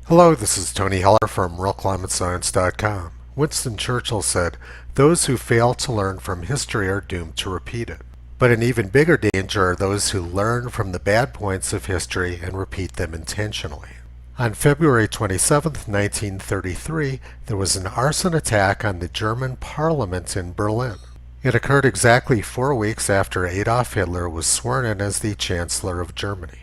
Hello, this is Tony Heller from RealClimateScience.com. Winston Churchill said, "Those who fail to learn from history are doomed to repeat it." But an even bigger danger are those who learn from the bad points of history and repeat them intentionally. On February 27, 1933, there was an arson attack on the German parliament in Berlin. It occurred exactly 4 weeks after Adolf Hitler was sworn in as the Chancellor of Germany.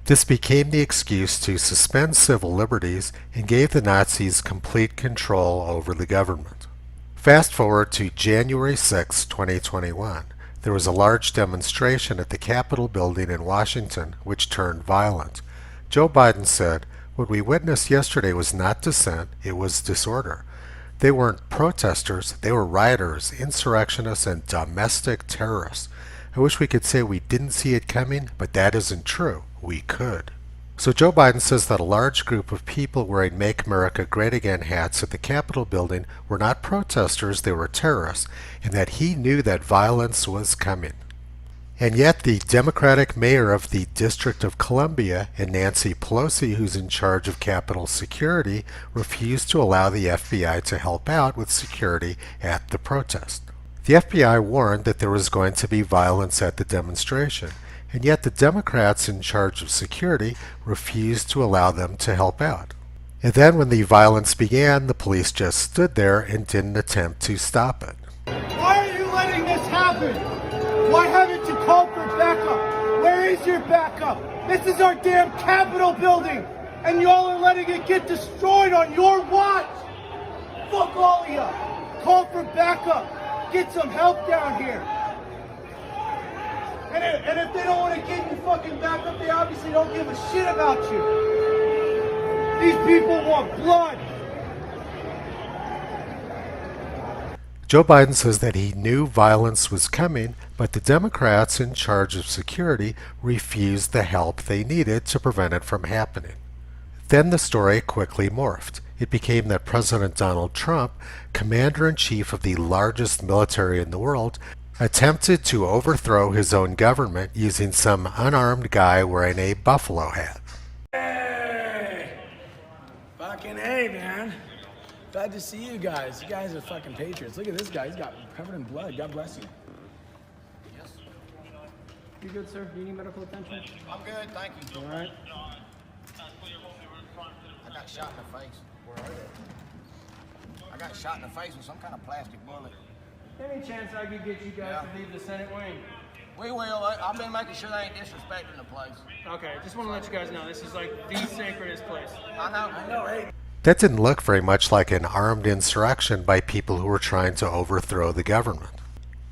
This became the excuse to suspend civil liberties and gave the Nazis complete control over the government. Fast forward to January 6, 2021. There was a large demonstration at the Capitol building in Washington which turned violent. Joe Biden said, "What we witnessed yesterday was not dissent, it was disorder. They weren't protesters, they were rioters, insurrectionists, and domestic terrorists. I wish we could say we didn't see it coming, but that isn't true. We could." So Joe Biden says that a large group of people wearing Make America Great Again hats at the Capitol building were not protesters, they were terrorists, and that he knew that violence was coming. And yet the Democratic mayor of the District of Columbia and Nancy Pelosi, who's in charge of Capitol security, refused to allow the FBI to help out with security at the protest. The FBI warned that there was going to be violence at the demonstration, and yet the Democrats in charge of security refused to allow them to help out. And then when the violence began, the police just stood there and didn't attempt to stop it. Why are you letting this happen? Why haven't you called for backup? Where is your backup? This is our damn Capitol building, and y'all are letting it get destroyed on your watch. Fuck all of you. Call for backup. Get some help down here. And if they don't want to get you fucking backup, they obviously don't give a shit about you. These people want blood. Joe Biden says that he knew violence was coming, but the Democrats in charge of security refused the help they needed to prevent it from happening. Then the story quickly morphed. It became that President Donald Trump, commander-in-chief of the largest military in the world, attempted to overthrow his own government using some unarmed guy wearing a buffalo hat. Hey! Fucking hey, man. Glad to see you guys. You guys are fucking patriots. Look at this guy. He's got covered in blood. God bless you. Yes. You good, sir? You need medical attention? I'm good, thank you. All right. I got shot in the face. Where are they? I got shot in the face with some kind of plastic bullet. Any chance I could get you guys to leave the Senate wing? We will. I've been making sure they ain't disrespecting the place. Okay, just want to let you guys know, this is like the sacredest place. I know, hey. That didn't look very much like an armed insurrection by people who were trying to overthrow the government.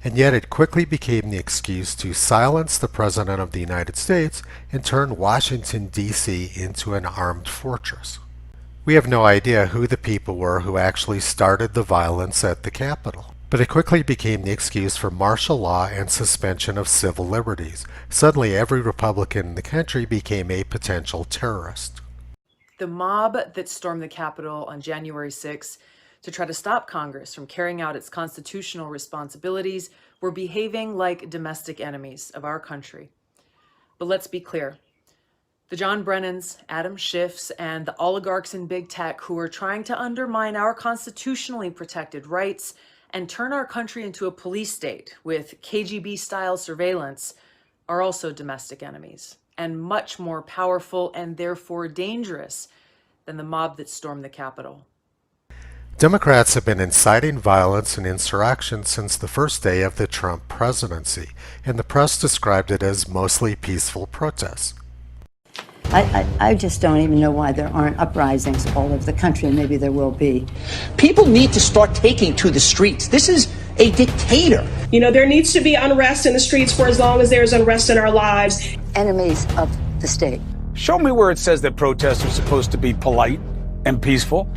And yet it quickly became the excuse to silence the President of the United States and turn Washington, D.C. into an armed fortress. We have no idea who the people were who actually started the violence at the Capitol. But it quickly became the excuse for martial law and suspension of civil liberties. Suddenly every Republican in the country became a potential terrorist. The mob that stormed the Capitol on January 6 to try to stop Congress from carrying out its constitutional responsibilities were behaving like domestic enemies of our country. But let's be clear. The John Brennans, Adam Schiffs, and the oligarchs in big tech who are trying to undermine our constitutionally protected rights and turn our country into a police state with KGB-style surveillance are also domestic enemies, and much more powerful and therefore dangerous than the mob that stormed the Capitol. Democrats have been inciting violence and insurrection since the first day of the Trump presidency, and the press described it as mostly peaceful protests. I just don't even know why there aren't uprisings all over the country, and maybe there will be. People need to start taking to the streets. This is a dictator. You know, there needs to be unrest in the streets for as long as there's unrest in our lives. Enemies of the state. Show me where it says that protests are supposed to be polite and peaceful.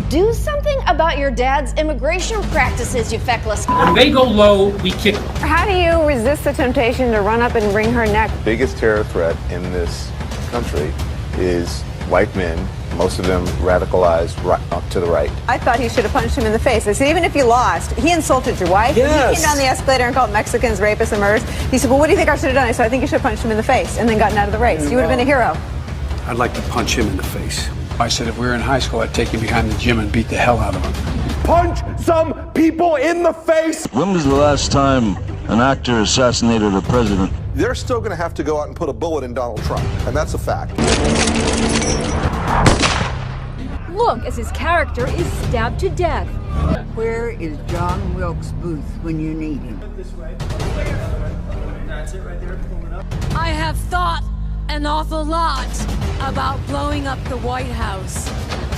Do something about your dad's immigration practices, you feckless. When they go low, we kick them. How do you resist the temptation to run up and wring her neck? The biggest terror threat in this country is white men, most of them radicalized to the right. I thought he should have punched him in the face. I said, even if you lost, he insulted your wife. Yes. He came down the escalator and called Mexicans rapists and murderers. He said, well, what do you think I should have done? I said, I think you should have punched him in the face and then gotten out of the race. You would have been a hero. I'd like to punch him in the face. I said if we were in high school, I'd take him behind the gym and beat the hell out of him. Punch some people in the face! When was the last time an actor assassinated a president? They're still going to have to go out and put a bullet in Donald Trump, and that's a fact. Look as his character is stabbed to death. Where is John Wilkes Booth when you need him? I have thought an awful lot about blowing up the White House.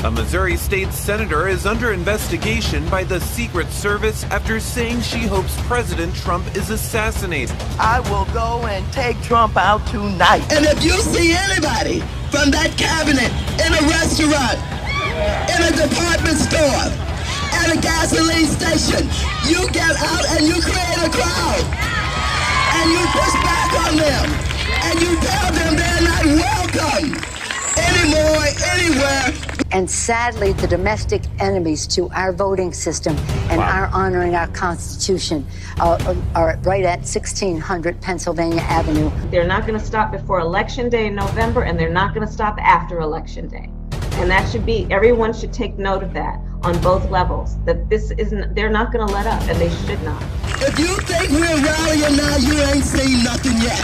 A Missouri state senator is under investigation by the Secret Service after saying she hopes President Trump is assassinated. I will go and take Trump out tonight. And if you see anybody from that cabinet in a restaurant, in a department store, at a gasoline station, you get out and you create a crowd. And you push back on them. And you tell them they're not welcome anymore, anywhere. And sadly, the domestic enemies to our voting system and our honoring our Constitution are right at 1600 Pennsylvania Avenue. They're not going to stop before Election Day in November, and they're not going to stop after Election Day. And that should be, everyone should take note of that on both levels, that this isn't, they're not going to let up, and they should not. If you think we're rallying now, you ain't seen nothing yet.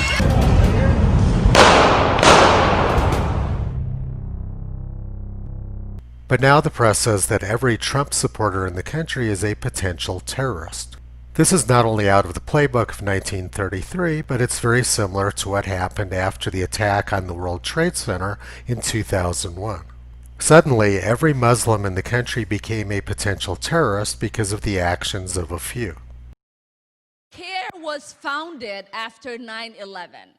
But now the press says that every Trump supporter in the country is a potential terrorist. This is not only out of the playbook of 1933, but it's very similar to what happened after the attack on the World Trade Center in 2001. Suddenly, every Muslim in the country became a potential terrorist because of the actions of a few. CARE was founded after 9/11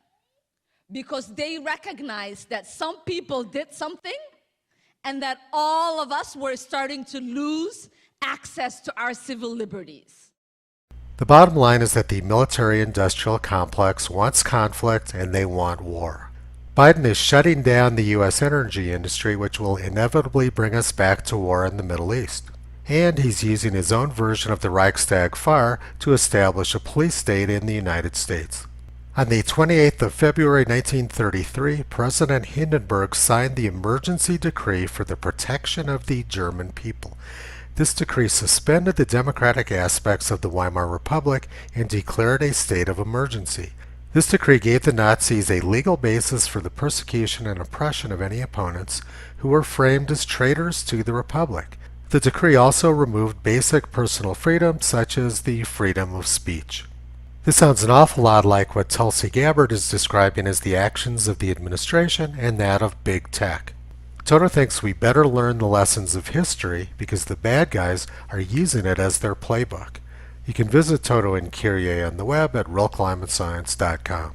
because they recognized that some people did something and that all of us were starting to lose access to our civil liberties. The bottom line is that the military-industrial complex wants conflict and they want war. Biden is shutting down the U.S. energy industry, which will inevitably bring us back to war in the Middle East. And he's using his own version of the Reichstag fire to establish a police state in the United States. On the 28th of February 1933, President Hindenburg signed the emergency decree for the protection of the German people. This decree suspended the democratic aspects of the Weimar Republic and declared a state of emergency. This decree gave the Nazis a legal basis for the persecution and oppression of any opponents who were framed as traitors to the Republic. The decree also removed basic personal freedoms such as the freedom of speech. This sounds an awful lot like what Tulsi Gabbard is describing as the actions of the administration and that of big tech. Toto thinks we better learn the lessons of history because the bad guys are using it as their playbook. You can visit Toto and Kyrie on the web at realclimatescience.com.